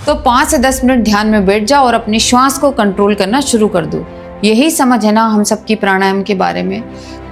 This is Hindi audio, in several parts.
तो 5 से 10 मिनट ध्यान में बैठ जाओ और अपनी श्वास को कंट्रोल करना शुरू कर दो। यही समझ है ना हम सबकी प्राणायाम के बारे में।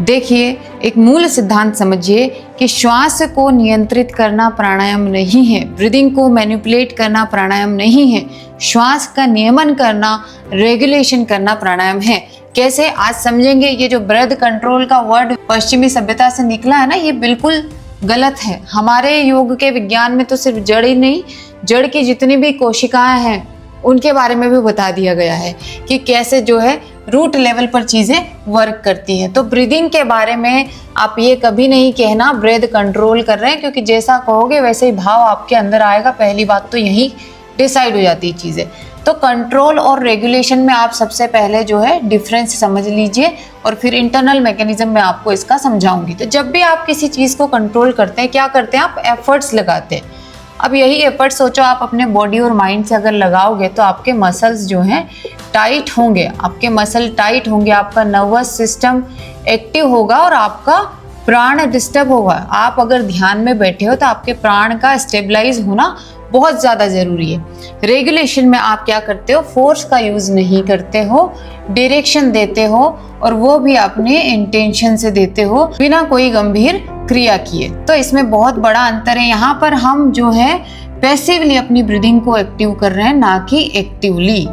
देखिए, एक मूल सिद्धांत समझिए कि श्वास को नियंत्रित करना प्राणायाम नहीं है, ब्रीदिंग को मैनिपुलेट करना प्राणायाम नहीं है, श्वास का नियमन करना, रेगुलेशन करना प्राणायाम है। कैसे, आज समझेंगे। ये जो ब्रेथ कंट्रोल का वर्ड पश्चिमी सभ्यता से निकला है ना, ये बिल्कुल गलत है। हमारे योग के विज्ञान में तो सिर्फ जड़ ही नहीं, जड़ की जितनी भी कोशिकाएं हैं उनके बारे में भी बता दिया गया है कि कैसे जो है रूट लेवल पर चीजें वर्क करती हैं। तो ब्रीदिंग के बारे में आप ये कभी नहीं कहना ब्रेथ कंट्रोल कर रहे हैं, क्योंकि जैसा कहोगे वैसे ही भाव आपके अंदर आएगा। पहली बात तो यही डिसाइड हो जाती है चीजें। तो कंट्रोल और रेगुलेशन में आप सबसे पहले जो है डिफरेंस समझ लीजिए और फिर इंटरनल मैकेनिज्म में आपको इसका समझाऊंगी। तो जब भी आप किसी चीज को कंट्रोल करते हैं, क्या करते हैं, आप एफर्ट्स लगाते हैं। अब यही एफर्ट सोचो आप अपने बॉडी और माइंड से अगर लगाओगे तो आपके मसल्स जो हैं टाइट होंगे, आपके मसल टाइट होंगे, आपका नर्वस सिस्टम एक्टिव होगा और आपका प्राण डिस्टर्ब होगा। आप अगर ध्यान में बैठे हो तो आपके प्राण का स्टेबलाइज होना बहुत ज़्यादा ज़रूरी है। रेगुलेशन में आप क्या करते हो, फोर्स का यूज़ नहीं करते हो, डायरेक्शन देते हो और वो भी अपने इंटेंशन से देते हो, बिना कोई गंभीर क्रिया किए। तो इसमें बहुत बड़ा अंतर है। यहाँ पर हम जो है पैसिवली अपनी ब्रीदिंग को एक्टिव कर रहे हैं, ना कि एक्टिवली।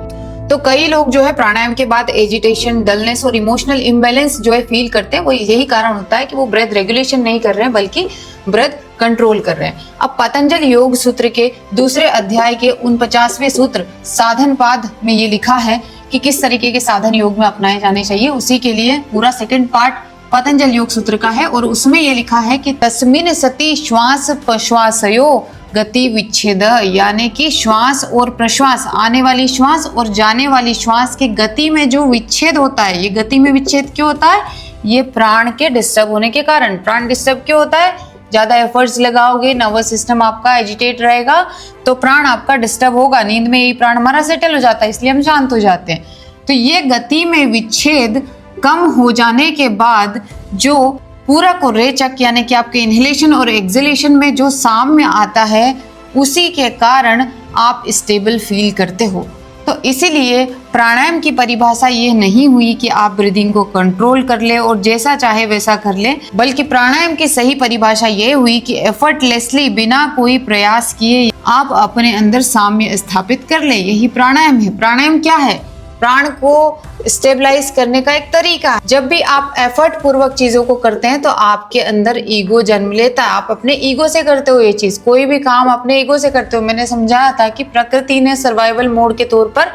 तो कई लोग जो है प्राणायाम के बाद एजिटेशन, डलनेस और इमोशनल इम्बैलेंस जो है फील करते हैं। वो यही कारण होता है कि वो ब्रेथ रेगुलेशन नहीं कर रहे हैं बल्कि ब्रेथ कंट्रोल कर रहे हैं। अब पतंजल योग सूत्र के दूसरे अध्याय के 49वें सूत्र साधन पाद में ये लिखा है कि किस तरीके के साधन योग में अपनाए जाने चाहिए। उसी के लिए पूरा सेकंड पार्ट पतंजल योग सूत्र का है और उसमें ये लिखा है कि तस्मिन सति श्वास प्रश्वासयो गति विच्छेद, यानी कि श्वास और प्रश्वास, आने वाली श्वास और जाने वाली श्वास की गति में जो विच्छेद होता है। ये गति में विच्छेद क्यों होता है? ये प्राण के डिस्टर्ब होने के कारण। प्राण डिस्टर्ब क्यों होता है? ज्यादा एफर्ट्स लगाओगे, नर्वस सिस्टम आपका एजिटेट रहेगा तो प्राण आपका डिस्टर्ब होगा। नींद में यही प्राण हमारा सेटल हो जाता है, इसलिए हम शांत हो जाते हैं। तो ये गति में विच्छेद कम हो जाने के बाद जो पूरक और रेचक, यानी कि आपके इनहेलेशन और एक्सहेलेशन में जो साम्य आता है, उसी के कारण आप स्टेबल फील करते हो। तो इसीलिए प्राणायाम की परिभाषा ये नहीं हुई कि आप ब्रीदिंग को कंट्रोल कर ले और जैसा चाहे वैसा कर ले, बल्कि प्राणायाम की सही परिभाषा ये हुई कि एफर्टलेसली, बिना कोई प्रयास किए आप अपने अंदर साम्य स्थापित कर ले। यही प्राणायाम है। प्राणायाम क्या है? प्राण को स्टेबलाइज करने का एक तरीका है। जब भी आप एफर्ट पूर्वक चीजों को करते हैं तो आपके अंदर ईगो जन्म लेता है। आप अपने ईगो से करते हो ये चीज, कोई भी काम अपने ईगो से करते हो। मैंने समझाया था कि प्रकृति ने सर्वाइवल मोड के तौर पर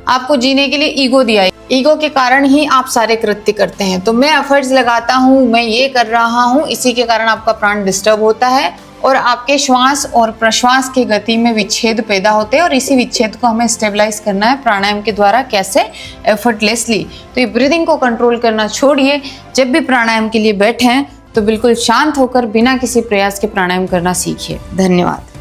आपको जीने के लिए ईगो दिया है। ईगो के कारण ही आप सारे कृत्य करते हैं। तो मैं एफर्ट्स लगाता हूँ, मैं ये कर रहा हूँ, इसी के कारण आपका प्राण डिस्टर्ब होता है और आपके श्वास और प्रश्वास की गति में विच्छेद पैदा होते हैं और इसी विच्छेद को हमें स्टेबलाइज करना है प्राणायाम के द्वारा। कैसे? एफर्टलेसली। तो ये ब्रीदिंग को कंट्रोल करना छोड़िए। जब भी प्राणायाम के लिए बैठें तो बिल्कुल शांत होकर बिना किसी प्रयास के प्राणायाम करना सीखिए। धन्यवाद।